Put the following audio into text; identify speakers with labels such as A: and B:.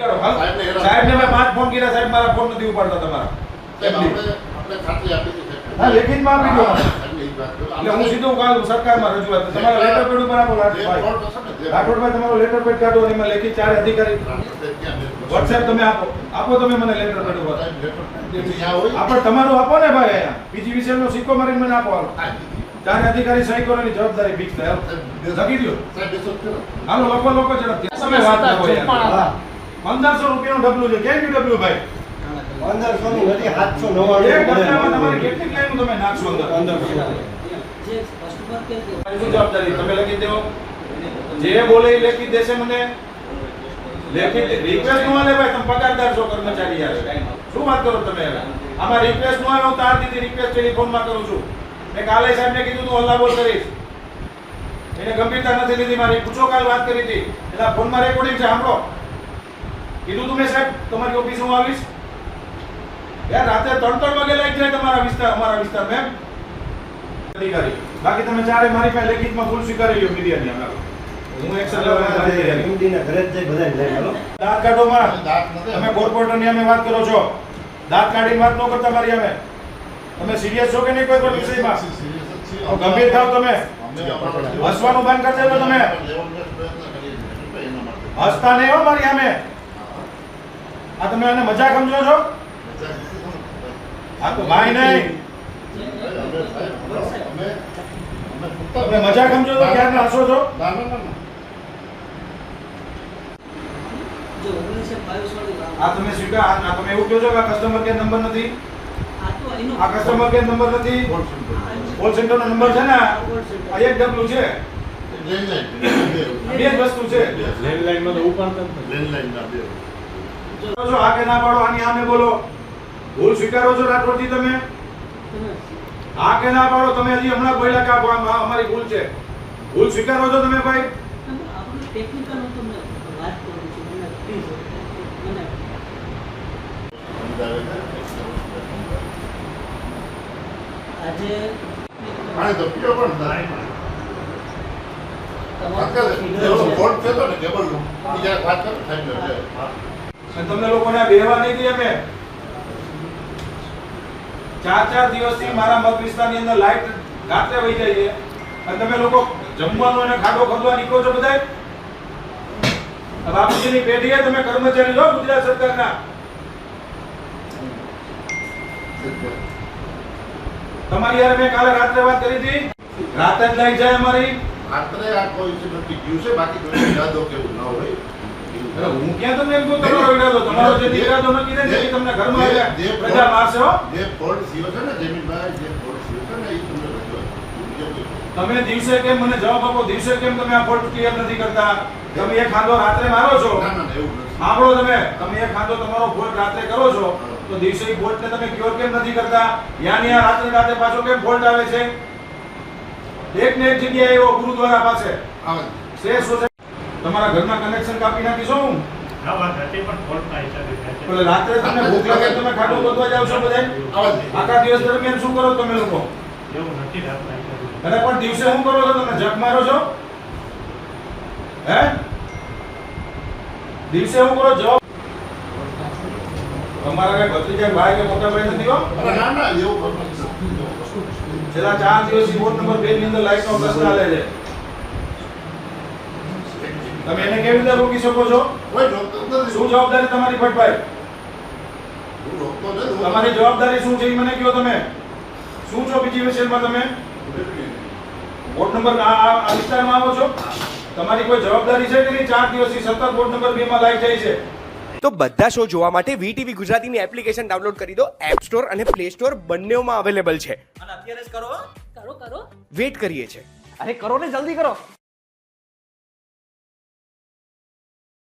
A: સાહેબ ને મેં 5 ફોન કર્યા, સાહેબ મારા ફોન નથી ઉપાડતા તમારા. હા, લેખિતમાં આપી દો. એટલે હું સીધું કાલ સરકારમાં રજૂઆત. તમારા લેટર પેડ ઉપર આપો. રાઠોડભાઈ તમારો લેટર પેડ કાઢો અને એમાં લેખિત 4 અધિકારી વોટ્સએપ તમે આપો તમે મને લેટર પેડ ઉપર. આપણે તમારું આપો ને ભાઈ. અહીંયા પીજીવીસીએલ નો સિક્કો મારીને મને આપો. 4 અધિકારી સહી કરવાની જવાબદારી ફિક્સ થાય. લખી દો. હાલો લોકો ઝડપથી તમે વાત કરો યાર. 1500 રૂપિયાનું ડબલું છે. કેમ ડબલું ભાઈ?
B: 1500 નું નથી 799.
A: એક ડબલામાં તમારે કેટલી ક્લેમ તમે નાખશો અંદર? શું જવાબદારી તમે લખી દેવો. જે બોલે એ લેખી દેશે મને. લેખિત રિક્વેસ્ટ નો આલે ભાઈ. તમે પગારદાર છો, કર્મચારી યાર. શું વાત કરો તમે હવે? આમાં રિક્વેસ્ટ નો આવે હું તાર દીધી રિક્વેસ્ટ ટેલિફોનમાં કરું છું. મેં કાલે સાહેબને કીધું તું હલ્લાબોલ કરીશ. એને ગંભીરતા નથી લીધી મારી. પૂછો કાલ વાત કરી હતી. એના ફોનમાં રેકોર્ડિંગ છે, સાંભળો. કીધું તું મેં સાહેબ તમારી ઓફિસ હું આવીશ. યાર રાતે 3 વાગે લાગી જાય તમારા વિસ્તાર અમારા વિસ્તાર મેમ અધિકારી. બાકી તમે ચારે મારી પાસે લેખિતમાં ભૂલ સ્વીકારી લ્યો મીડિયાની. અમે હું એક્શન લેવાના
B: એમડીના ઘરે જ જઈ બધાને લઈ આવો.
A: દાંત કાઢોમાં તમે કોર્પોરેટરની અમે વાત કરો છો. દાંત કાઢીને વાત ન કરતા મારી અમે. તમે સિરિયસ છો કે નહીં કોઈ પણ વિષયમાં? ગંભીર થાવ તમે. હસવાનું બંધ કરી દેજો તમે. હસતા નહીં હો મારી સામે. આ તમે આને મજાક સમજો છો? આ તો ભાઈ નહીં. તમે મજાક સમજો છો? ક્યારે હસો છો? આ તમે સ્વીકાર આ તમે એવું કહો છો કે કસ્ટમર કેર નંબર નથી? આ કસ્ટમર કેર નંબર નથી, કોલ સેન્ટર નો નંબર છે ને. આ એક ડબલું છે. બે જ વસ્તુ છે.
C: લેન્ડલાઈન માં તો ઉપાડતા જ નથી.
D: લેન્ડલાઈન ના બે
A: છો આ કે ના પાડો. આની સામે બોલો. ભૂલ સ્વીકારો છો રાઠોડજી તમે? આ કે ના પાડો. તમે હજી હમણાં બોલ્યા કે અમારી ભૂલ છે. ભૂલ સ્વીકારો છો તમે ભાઈ?
D: પાણી તો પીઓ પણ થાય. ફોલ્ટ થયો ને કેબલ નો બીજા વાત કરો થાય.
A: તમને લોકોને બેહવા નહીં દઈએ અમે. 4 દિવસથી મારા મત વિસ્તારની અંદર લાઈટ રાત્રે વહી જાય છે અને તમે લોકો જમવાનું અને ખાડો ખોદવા નીકળો છો બધાય. બાપુજીની પેઢીએ તમે કર્મચારી છો ગુજરાત સરકારના. તમારી યાર મેં કાલે રાત્રે વાત કરી હતી. રાતે જ લાઈટ જાય અમારી.
D: રાત્રે આ કોઈ નથી દિવસે બાકી કોઈ ઈરાદો કેવું ન હોય.
A: હું ક્યાં તમને એમ કહું તમારો ઈરાદો? તમારો જે ઈરાદો નક્કી ને એ તમને ઘરમાં આવ્યા પ્રજા મારશે હો.
D: જે ફોલ્ટ થયો છે ને જમીનભાઈ, જે ફોલ્ટ થયો છે ને એ તમને રજૂઆત.
A: તમે દિવસે કેમ મને જવાબ આપો? દિવસે કેમ તમે આ ફોલ્ટ ક્લિયર નથી કરતા? તમે એક ખાંડો રાત્રે મારો છો.
D: ના ના એવું નથી.
A: સાંભળો તમે એક ખાંડો તમારો ફોલ્ટ રાત્રે કરો છો તો દિવસે ફોલ્ટ ને તમે ક્યોર કેમ નથી કરતા? યાની આ રાત્રે પાછો કેમ ફોલ્ટ આવે છે? એક ને એક જગ્યાએ એવો ગુરુદ્વારા પાસે
D: આવે
A: શેષ તમારા ઘરના કનેક્શન કાપી નાખીશો હું.
C: આ વાત હતી પણ ફોલ્ટના હિસાબે થાય છે.
A: એટલે રાત્રે તમને ભૂખ લાગે તમે ખાડો ગોતવા જાવ છો બધા?
D: આવે
A: આખા દિવસ દરમિયાન શું કરો તમે લોકો?
C: એવું નથી રાતના હિસાબે.
A: અને પણ દિવસે શું કરો છો તમે? જપ મારો છો? હે? દિવસે શું કરો? જવાબ તમારા કઈ ભત્રીજા ભાઈ કે મોટા ભાઈ નથી હો?
D: ના ના એવું નથી.
A: છેલ્લા 4 દિવસથી વોર્ડ નંબર 2 ની અંદર લાઈટનો પ્રશ્ન ચાલે છે. તમે એને કેવી રીતે રોકી શકો છો?
D: કોઈ રોકતો નથી.
A: શું જવાબદારી તમારી ભટ્ટભાઈ?
D: હું રોકતો નથી.
A: તમારી જવાબદારી શું છે એ મને કહો. તમે શું છો પીજીવીસીએલમાં? તમે વોર્ડ નંબર આ વિસ્તારમાં આવો છો. તમારી કોઈ જવાબદારી છે કે નહીં? 4 દિવસથી સતત વોર્ડ નંબર 2 માં લાઈટ જાય છે.
E: તો બધા શો જોવા માટે વીટીવી ગુજરાતીની એપ્લિકેશન ડાઉનલોડ કરી દો. એપ સ્ટોર અને પ્લે સ્ટોર બંનેમાં અવેલેબલ છે.
F: અને અત્યારે જ કરો.
E: વેટ કરીએ છે.
F: અરે કરો ને, જલ્દી કરો.